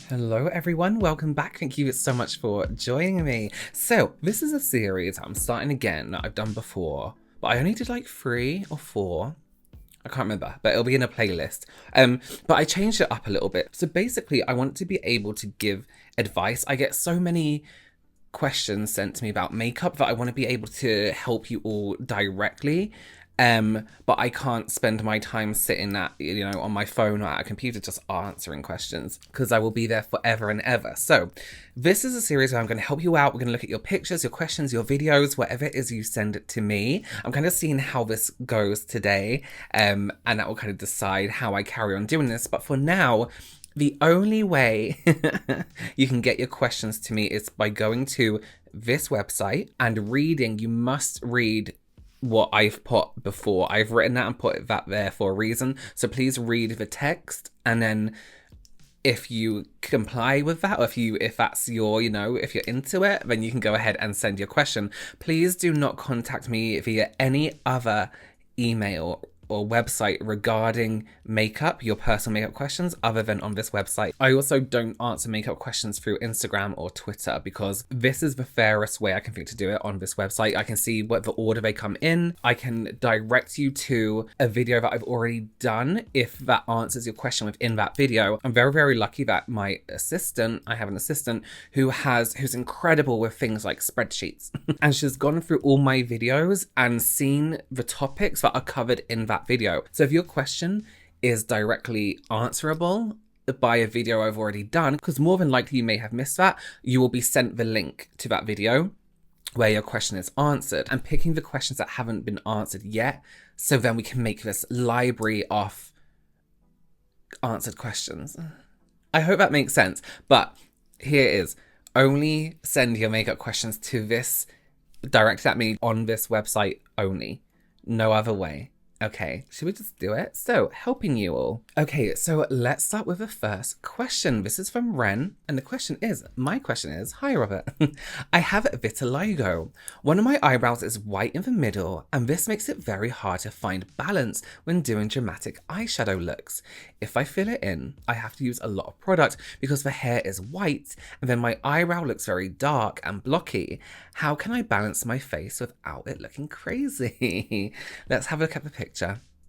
Hello everyone, welcome back. Thank you so much for joining me. So this is a series I'm starting again that I've done before, but I only did like 3 or 4. I can't remember, but it'll be in a playlist. But I changed it up a little bit. So basically I want to be able to give advice. I get so many questions sent to me about makeup that I want to be able to help you all directly. But I can't spend my time sitting on my phone or at a computer just answering questions, because I will be there forever and ever. So this is a series where I'm going to help you out. We're going to look at your pictures, your questions, your videos, whatever it is you send it to me. I'm kind of seeing how this goes today, and that will kind of decide how I carry on doing this. But for now, the only way you can get your questions to me is by going to this website and reading. You must read what I've put before. I've written that and put that there for a reason. So please read the text, and then if you comply with that, or if that's your, if you're into it, then you can go ahead and send your question. Please do not contact me via any other email or website regarding makeup, your personal makeup questions, other than on this website. I also don't answer makeup questions through Instagram or Twitter, because this is the fairest way I can think to do it on this website. I can see what the order they come in. I can direct you to a video that I've already done if that answers your question within that video. I'm very, very lucky that I have an assistant who's incredible with things like spreadsheets. And she's gone through all my videos and seen the topics that are covered in that video. So if your question is directly answerable by a video I've already done, because more than likely you may have missed that, you will be sent the link to that video where your question is answered, and picking the questions that haven't been answered yet, so then we can make this library of answered questions. I hope that makes sense. But here it is. Only send your makeup questions to this, directed at me on this website only. No other way. Okay, should we just do it? So, helping you all. Okay, so let's start with the first question. This is from Ren, and my question is, hi Robert. I have vitiligo. One of my eyebrows is white in the middle, and this makes it very hard to find balance when doing dramatic eyeshadow looks. If I fill it in, I have to use a lot of product because the hair is white, and then my eyebrow looks very dark and blocky. How can I balance my face without it looking crazy? Let's have a look at the picture.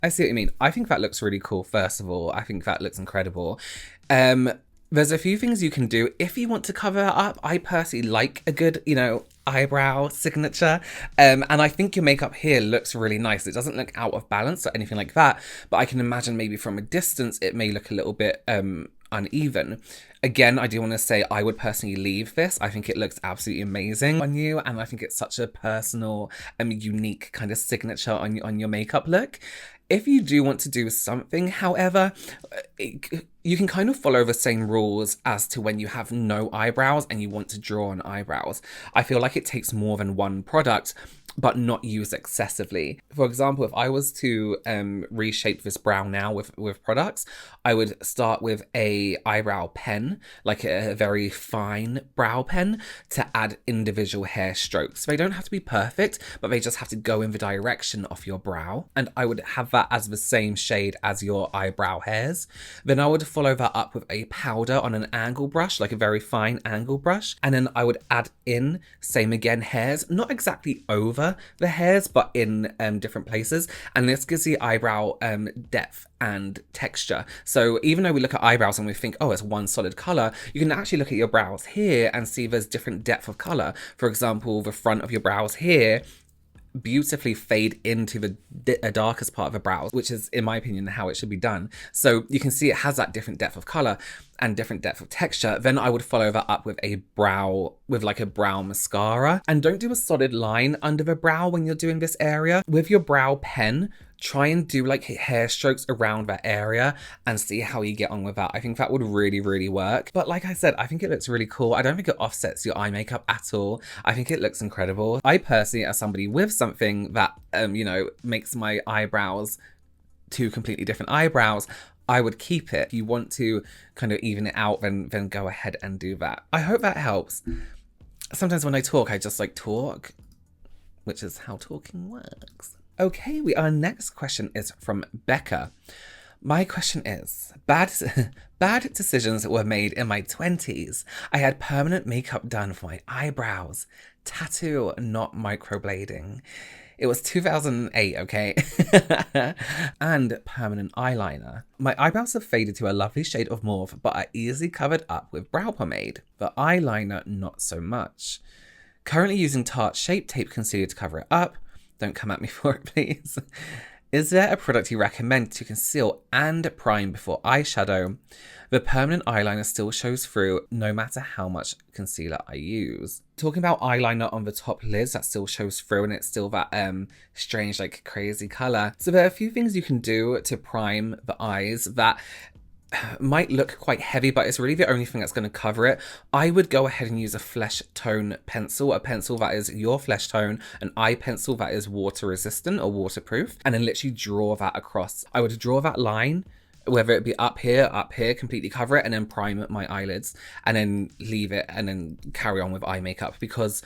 I see what you mean. I think that looks really cool, first of all. I think that looks incredible. There's a few things you can do if you want to cover it up. I personally like a good, eyebrow signature. And I think your makeup here looks really nice. It doesn't look out of balance or anything like that. But I can imagine maybe from a distance, it may look a little bit uneven. Again, I do want to say I would personally leave this. I think it looks absolutely amazing on you, and I think it's such a personal and unique kind of signature on your makeup look. If you do want to do something, however, you can kind of follow the same rules as to when you have no eyebrows and you want to draw on eyebrows. I feel like it takes more than one product, but not used excessively. For example, if I was to reshape this brow now with products, I would start with a eyebrow pen, like a very fine brow pen, to add individual hair strokes. They don't have to be perfect, but they just have to go in the direction of your brow. And I would have that as the same shade as your eyebrow hairs. Then I would follow that up with a powder on an angle brush, like a very fine angle brush. And then I would add in, same again, hairs, not exactly over the hairs, but in different places. And this gives the eyebrow depth and texture. So even though we look at eyebrows and we think, oh, it's one solid color, you can actually look at your brows here and see there's different depth of color. For example, the front of your brows here beautifully fade into the darkest part of the brows, which is, in my opinion, how it should be done. So you can see it has that different depth of color and different depth of texture. Then I would follow that up with a brow mascara. And don't do a solid line under the brow when you're doing this area. With your brow pen, try and do like hair strokes around that area and see how you get on with that. I think that would really, really work. But like I said, I think it looks really cool. I don't think it offsets your eye makeup at all. I think it looks incredible. I personally, as somebody with something that, makes my eyebrows two completely different eyebrows, I would keep it. If you want to kind of even it out, then go ahead and do that. I hope that helps. Sometimes when I talk, I just talk, which is how talking works. Okay, our next question is from Becca. My question is, bad decisions were made in my 20s. I had permanent makeup done for my eyebrows. Tattoo, not microblading. It was 2008, okay? And permanent eyeliner. My eyebrows have faded to a lovely shade of mauve, but are easily covered up with brow pomade. The eyeliner, not so much. Currently using Tarte Shape Tape Concealer to cover it up. Don't come at me for it, please. Is there a product you recommend to conceal and prime before eyeshadow? The permanent eyeliner still shows through no matter how much concealer I use. Talking about eyeliner on the top lids, that still shows through and it's still that strange, like crazy color. So there are a few things you can do to prime the eyes that might look quite heavy, but it's really the only thing that's going to cover it. I would go ahead and use a flesh tone pencil, a pencil that is your flesh tone, an eye pencil that is water resistant or waterproof, and then literally draw that across. I would draw that line, whether it be up here, completely cover it, and then prime my eyelids, and then leave it, and then carry on with eye makeup, because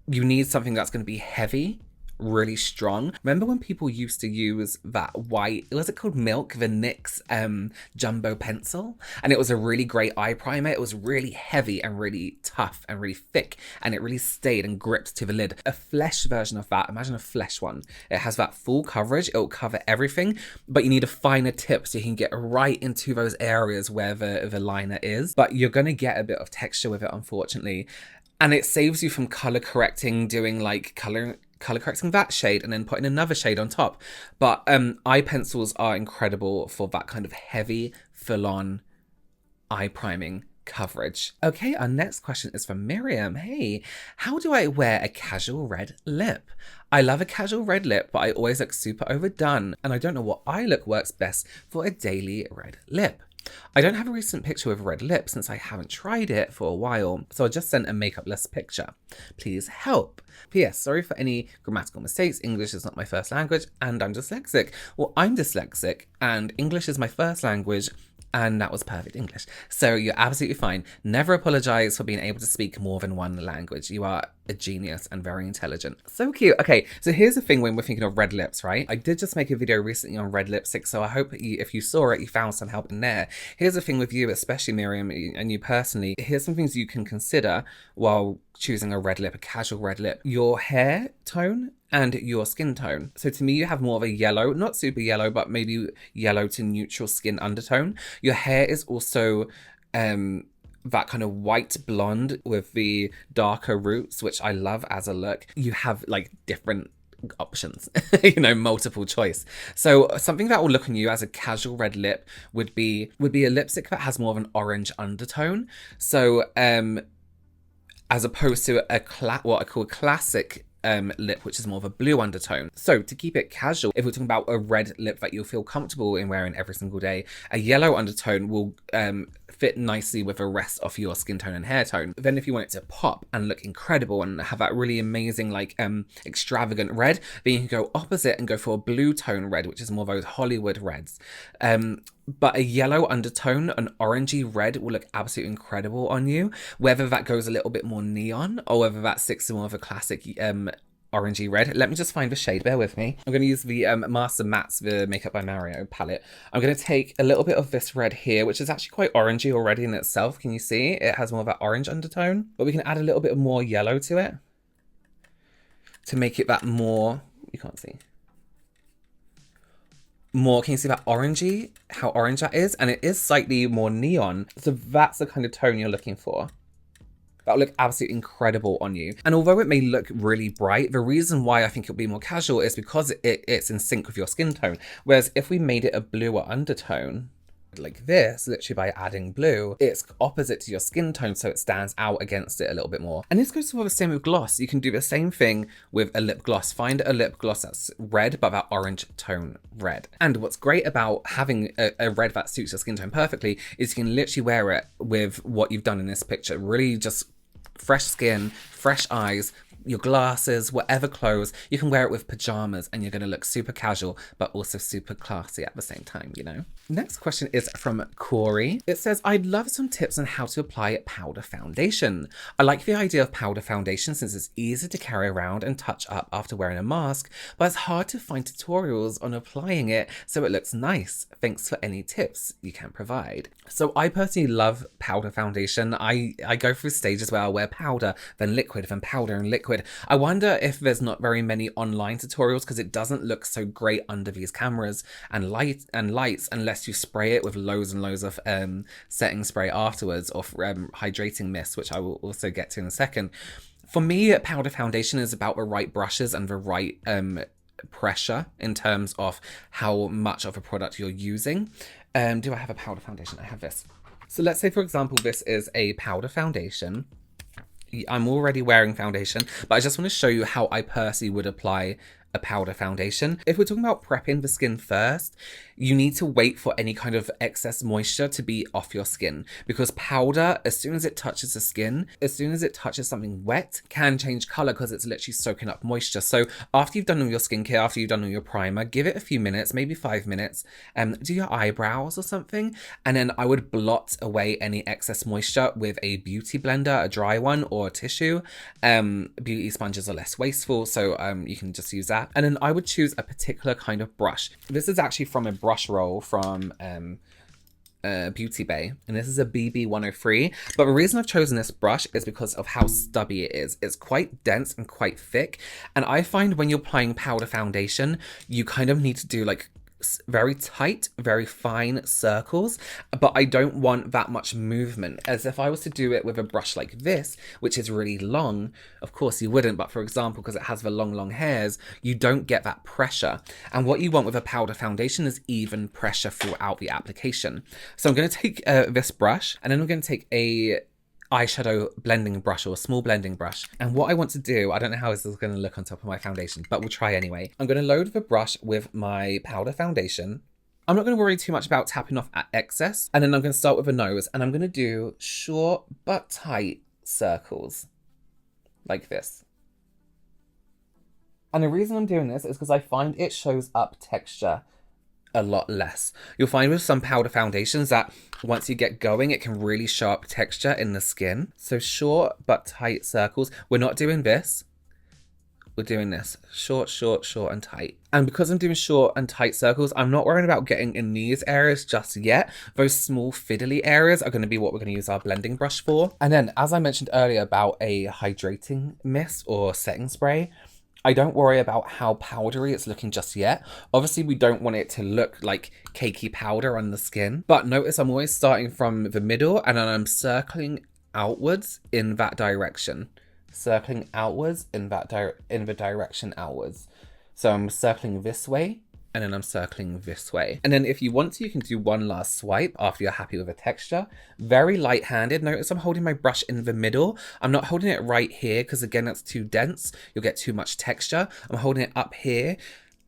you need something that's going to be heavy, really strong. Remember when people used to use that white, was it called Milk, the NYX jumbo pencil? And it was a really great eye primer. It was really heavy and really tough and really thick, and it really stayed and gripped to the lid. A flesh version of that, imagine a flesh one. It has that full coverage, it'll cover everything, but you need a finer tip so you can get right into those areas where the liner is, but you're gonna get a bit of texture with it, unfortunately. And it saves you from color correcting, doing like color correcting that shade and then putting another shade on top. But eye pencils are incredible for that kind of heavy, full-on eye priming coverage. Okay, our next question is from Miriam. Hey, how do I wear a casual red lip? I love a casual red lip, but I always look super overdone, and I don't know what eye look works best for a daily red lip. I don't have a recent picture with red lips since I haven't tried it for a while, so I just sent a makeup-less picture. Please help. P.S. Sorry for any grammatical mistakes. English is not my first language and I'm dyslexic. Well, I'm dyslexic and English is my first language, and that was perfect English. So you're absolutely fine. Never apologize for being able to speak more than one language. You are a genius and very intelligent. So cute. Okay, so here's the thing when we're thinking of red lips, right? I did just make a video recently on red lipstick, so I hope if you saw it, you found some help in there. Here's the thing with you, especially Miriam, and you personally. Here's some things you can consider while choosing a red lip, a casual red lip. Your hair tone and your skin tone. So to me, you have more of a yellow, not super yellow, but maybe yellow to neutral skin undertone. Your hair is also that kind of white blonde with the darker roots, which I love as a look. You have like different options, you know, multiple choice. So something that will look on you as a casual red lip would be a lipstick that has more of an orange undertone. So as opposed to what I call a classic lip, which is more of a blue undertone. So to keep it casual, if we're talking about a red lip that you'll feel comfortable in wearing every single day, a yellow undertone will fit nicely with the rest of your skin tone and hair tone. Then if you want it to pop and look incredible and have that really amazing, like extravagant red, then you can go opposite and go for a blue tone red, which is more of those Hollywood reds. But a yellow undertone, an orangey red, will look absolutely incredible on you, whether that goes a little bit more neon or whether that sticks to more of a classic orangey red. Let me just find the shade, bear with me. I'm going to use the Master Mattes, the Makeup by Mario palette. I'm going to take a little bit of this red here, which is actually quite orangey already in itself. Can you see? It has more of that orange undertone, but we can add a little bit more yellow to it to make it that more, you can't see. More, can you see that orangey, how orange that is? And it is slightly more neon. So that's the kind of tone you're looking for. That'll look absolutely incredible on you. And although it may look really bright, the reason why I think it'll be more casual is because it's in sync with your skin tone. Whereas if we made it a bluer undertone, like this, literally by adding blue, it's opposite to your skin tone, so it stands out against it a little bit more. And this goes for the same with gloss. You can do the same thing with a lip gloss. Find a lip gloss that's red, but that orange tone red. And what's great about having a red that suits your skin tone perfectly is you can literally wear it with what you've done in this picture. Really just fresh skin, fresh eyes, your glasses, whatever clothes. You can wear it with pajamas and you're going to look super casual, but also super classy at the same time, you know? Next question is from Corey. It says, I'd love some tips on how to apply powder foundation. I like the idea of powder foundation since it's easy to carry around and touch up after wearing a mask, but it's hard to find tutorials on applying it so it looks nice. Thanks for any tips you can provide. So I personally love powder foundation. I go through stages where I'll wear powder, then liquid, then powder and liquid. I wonder if there's not very many online tutorials because it doesn't look so great under these cameras and lights unless you spray it with loads and loads of setting spray afterwards, or hydrating mist, which I will also get to in a second. For me, powder foundation is about the right brushes and the right pressure in terms of how much of a product you're using. Do I have a powder foundation? I have this. So let's say, for example, this is a powder foundation. I'm already wearing foundation, but I just want to show you how I personally would apply a powder foundation. If we're talking about prepping the skin first, you need to wait for any kind of excess moisture to be off your skin, because powder, as soon as it touches the skin, as soon as it touches something wet, can change color because it's literally soaking up moisture. So after you've done all your skincare, after you've done all your primer, give it a few minutes, maybe 5 minutes, do your eyebrows or something, and then I would blot away any excess moisture with a beauty blender, a dry one, or a tissue. Beauty sponges are less wasteful, so you can just use that. And then I would choose a particular kind of brush. This is actually from a brush roll from Beauty Bay, and this is a BB103. But the reason I've chosen this brush is because of how stubby it is. It's quite dense and quite thick, and I find when you're applying powder foundation, you kind of need to do like very tight, very fine circles, but I don't want that much movement. As if I was to do it with a brush like this, which is really long, of course you wouldn't, but for example, because it has the long hairs, you don't get that pressure. And what you want with a powder foundation is even pressure throughout the application. So I'm going to take this brush, and then I'm going to take a eyeshadow blending brush, or a small blending brush. And what I want to do, I don't know how this is going to look on top of my foundation, but we'll try anyway. I'm going to load the brush with my powder foundation. I'm not going to worry too much about tapping off at excess. And then I'm going to start with the nose, and I'm going to do short but tight circles like this. And the reason I'm doing this is because I find it shows up texture a lot less. You'll find with some powder foundations that once you get going, it can really show up texture in the skin. So short but tight circles. We're not doing this. We're doing this. Short, short, short and tight. And because I'm doing short and tight circles, I'm not worrying about getting in these areas just yet. Those small fiddly areas are going to be what we're going to use our blending brush for. And then, as I mentioned earlier about a hydrating mist or setting spray, I don't worry about how powdery it's looking just yet. Obviously, we don't want it to look like cakey powder on the skin. But notice I'm always starting from the middle, and then I'm circling outwards in that direction. Circling outwards in the direction outwards. So I'm circling this way, and then I'm circling this way. And then if you want to, you can do one last swipe after you're happy with the texture. Very light-handed. Notice I'm holding my brush in the middle. I'm not holding it right here because again, that's too dense. You'll get too much texture. I'm holding it up here.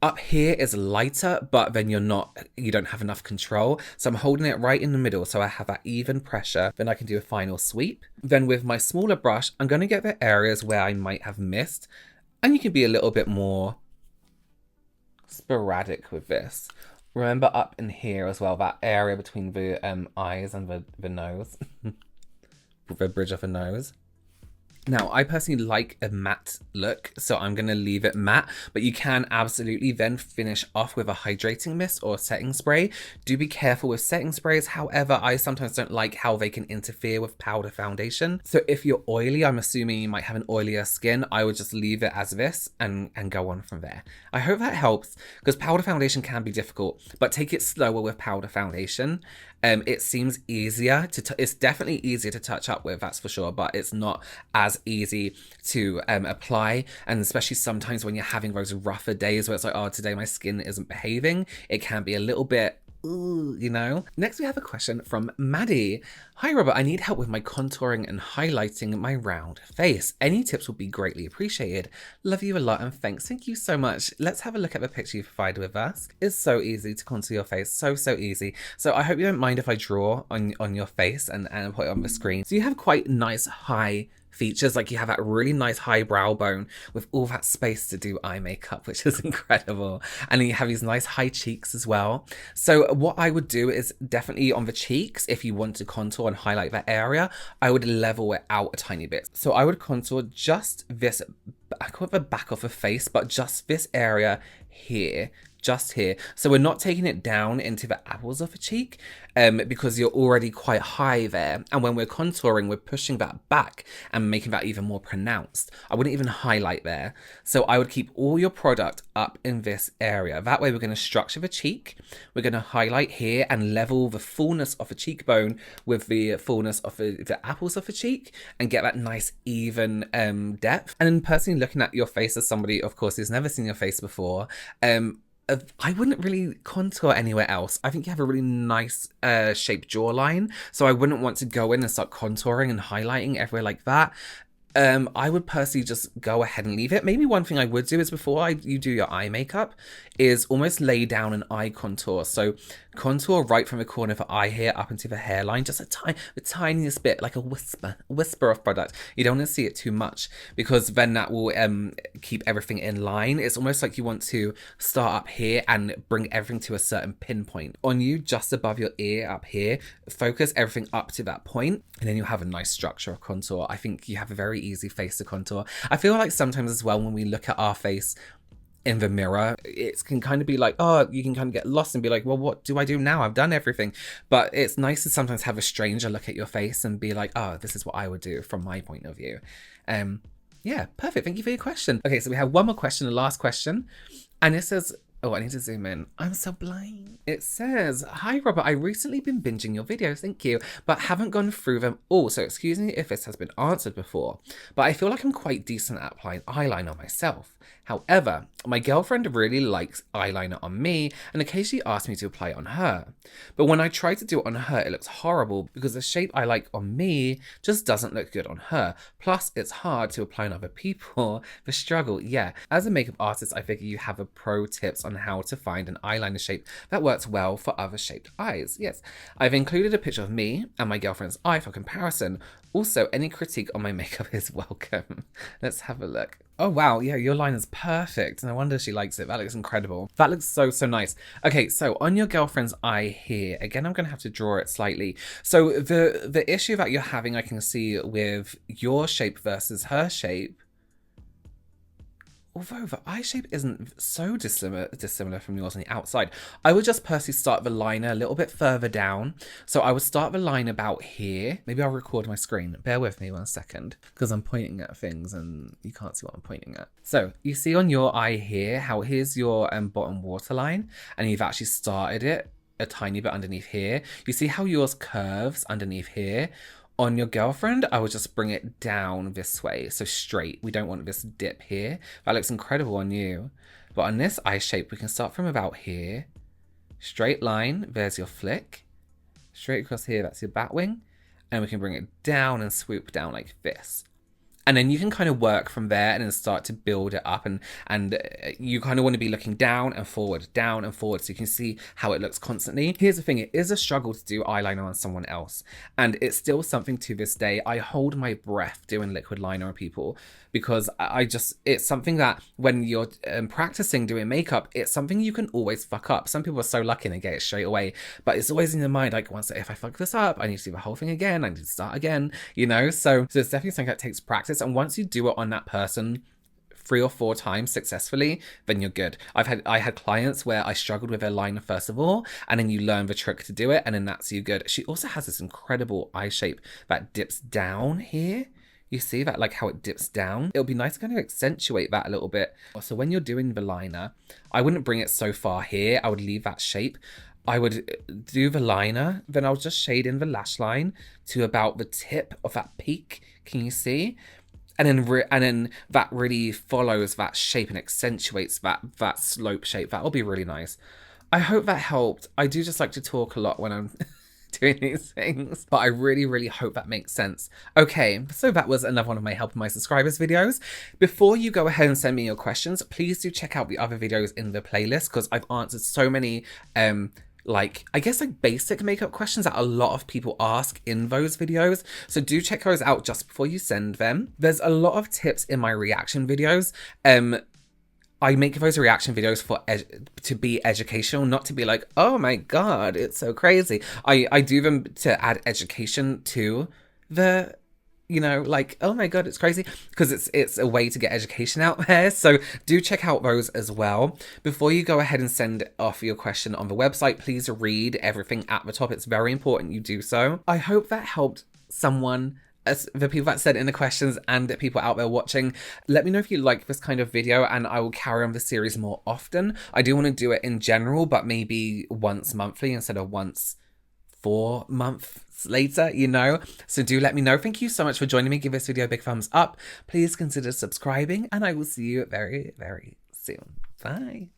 Up here is lighter, but then you don't have enough control. So I'm holding it right in the middle so I have that even pressure. Then I can do a final sweep. Then with my smaller brush, I'm going to get the areas where I might have missed. And you can be a little bit more sporadic with this. Remember up in here as well, that area between the eyes and the nose, the bridge of the nose. Now, I personally like a matte look, so I'm going to leave it matte, but you can absolutely then finish off with a hydrating mist or setting spray. Do be careful with setting sprays. However, I sometimes don't like how they can interfere with powder foundation. So if you're oily, I'm assuming you might have an oilier skin, I would just leave it as this and go on from there. I hope that helps, because powder foundation can be difficult, but take it slower with powder foundation. It seems easier it's definitely easier to touch up with, that's for sure, but it's not as easy to apply. And especially sometimes when you're having those rougher days where it's like, oh, today my skin isn't behaving, it can be a little bit, ooh, you know? Next we have a question from Maddie. Hi Robert, I need help with my contouring and highlighting my round face. Any tips would be greatly appreciated. Love you a lot and thanks. Thank you so much. Let's have a look at the picture you provided with us. It's so easy to contour your face. So easy. So I hope you don't mind if I draw on your face and put it on the screen. So you have quite nice high features. Like you have that really nice high brow bone with all that space to do eye makeup, which is incredible. And then you have these nice high cheeks as well. So what I would do is definitely on the cheeks, if you want to contour and highlight that area, I would level it out a tiny bit. So I would contour just this, I call it the back of the face, but just this area here. Just here. So we're not taking it down into the apples of the cheek because you're already quite high there. And when we're contouring, we're pushing that back and making that even more pronounced. I wouldn't even highlight there. So I would keep all your product up in this area. That way we're going to structure the cheek. We're going to highlight here and level the fullness of the cheekbone with the fullness of the apples of the cheek and get that nice even depth. And then personally looking at your face as somebody, of course, who's never seen your face before, I wouldn't really contour anywhere else. I think you have a really nice shaped jawline, so I wouldn't want to go in and start contouring and highlighting everywhere like that. I would personally just go ahead and leave it. Maybe one thing I would do is before you do your eye makeup is almost lay down an eye contour. So contour right from the corner of the eye here up into the hairline, just the tiniest bit, like a whisper of product. You don't want to see it too much because then that will keep everything in line. It's almost like you want to start up here and bring everything to a certain pinpoint. On you, just above your ear up here, focus everything up to that point, and then you have a nice structure of contour. I think you have a very easy face to contour. I feel like sometimes as well when we look at our face in the mirror, it can kind of be like, oh, you can kind of get lost and be like, well, what do I do now? I've done everything. But it's nice to sometimes have a stranger look at your face and be like, oh, this is what I would do from my point of view. Yeah, perfect. Thank you for your question. Okay, so we have one more question, the last question. And it says, oh, I need to zoom in. I'm so blind. It says, hi, Robert. I recently been binging your videos, thank you, but haven't gone through them all. So excuse me if this has been answered before, but I feel like I'm quite decent at applying eyeliner myself. However, my girlfriend really likes eyeliner on me and occasionally asks me to apply it on her. But when I try to do it on her, it looks horrible because the shape I like on me just doesn't look good on her. Plus, it's hard to apply on other people. The struggle, yeah. As a makeup artist, I figure you have a pro tips on how to find an eyeliner shape that works well for other shaped eyes. Yes, I've included a picture of me and my girlfriend's eye for comparison. Also, any critique on my makeup is welcome. Let's have a look. Oh wow, yeah, your line is perfect. No wonder she likes it. That looks incredible. That looks so nice. Okay, so on your girlfriend's eye here, again, I'm gonna have to draw it slightly. So the issue that you're having, I can see with your shape versus her shape, although the eye shape isn't so dissimilar from yours on the outside, I would just personally start the liner a little bit further down. So I would start the line about here. Maybe I'll record my screen. Bear with me 1 second because I'm pointing at things and you can't see what I'm pointing at. So you see on your eye here, how here's your bottom waterline and you've actually started it a tiny bit underneath here. You see how yours curves underneath here? On your girlfriend, I would just bring it down this way, so straight. We don't want this dip here. That looks incredible on you. But on this eye shape, we can start from about here. Straight line, there's your flick. Straight across here, that's your bat wing. And we can bring it down and swoop down like this. And then you can kind of work from there and then start to build it up and you kind of want to be looking down and forward so you can see how it looks constantly. Here's the thing, it is a struggle to do eyeliner on someone else. And it's still something to this day. I hold my breath doing liquid liner on people because it's something that when you're practicing doing makeup, it's something you can always fuck up. Some people are so lucky and they get it straight away, but it's always in your mind, like, if I fuck this up, I need to do the whole thing again, I need to start again, you know? So it's definitely something that takes practice. And once you do it on that person 3 or 4 times successfully, then you're good. I had clients where I struggled with their liner first of all, and then you learn the trick to do it, and then that's you good. She also has this incredible eye shape that dips down here. You see that, like how it dips down? It'll be nice to kind of accentuate that a little bit. So when you're doing the liner, I wouldn't bring it so far here. I would leave that shape. I would do the liner, then I'll just shade in the lash line to about the tip of that peak. Can you see? And then that really follows that shape and accentuates that slope shape. That'll be really nice. I hope that helped. I do just like to talk a lot when I'm doing these things, but I really hope that makes sense. Okay, so that was another one of my helping my subscribers videos. Before you go ahead and send me your questions, please do check out the other videos in the playlist because I've answered so many like, I guess like basic makeup questions that a lot of people ask in those videos. So do check those out just before you send them. There's a lot of tips in my reaction videos. I make those reaction videos for to be educational, not to be like, oh my God, it's so crazy. I do them to add education to the, you know, like, oh my God, it's crazy, because it's a way to get education out there. So do check out those as well. Before you go ahead and send off your question on the website, please read everything at the top. It's very important you do so. I hope that helped someone, as the people that said in the questions and the people out there watching. Let me know if you like this kind of video, and I will carry on the series more often. I do want to do it in general, but maybe once monthly instead of once 4 months later, you know? So do let me know. Thank you so much for joining me. Give this video a big thumbs up. Please consider subscribing, and I will see you very, very soon. Bye.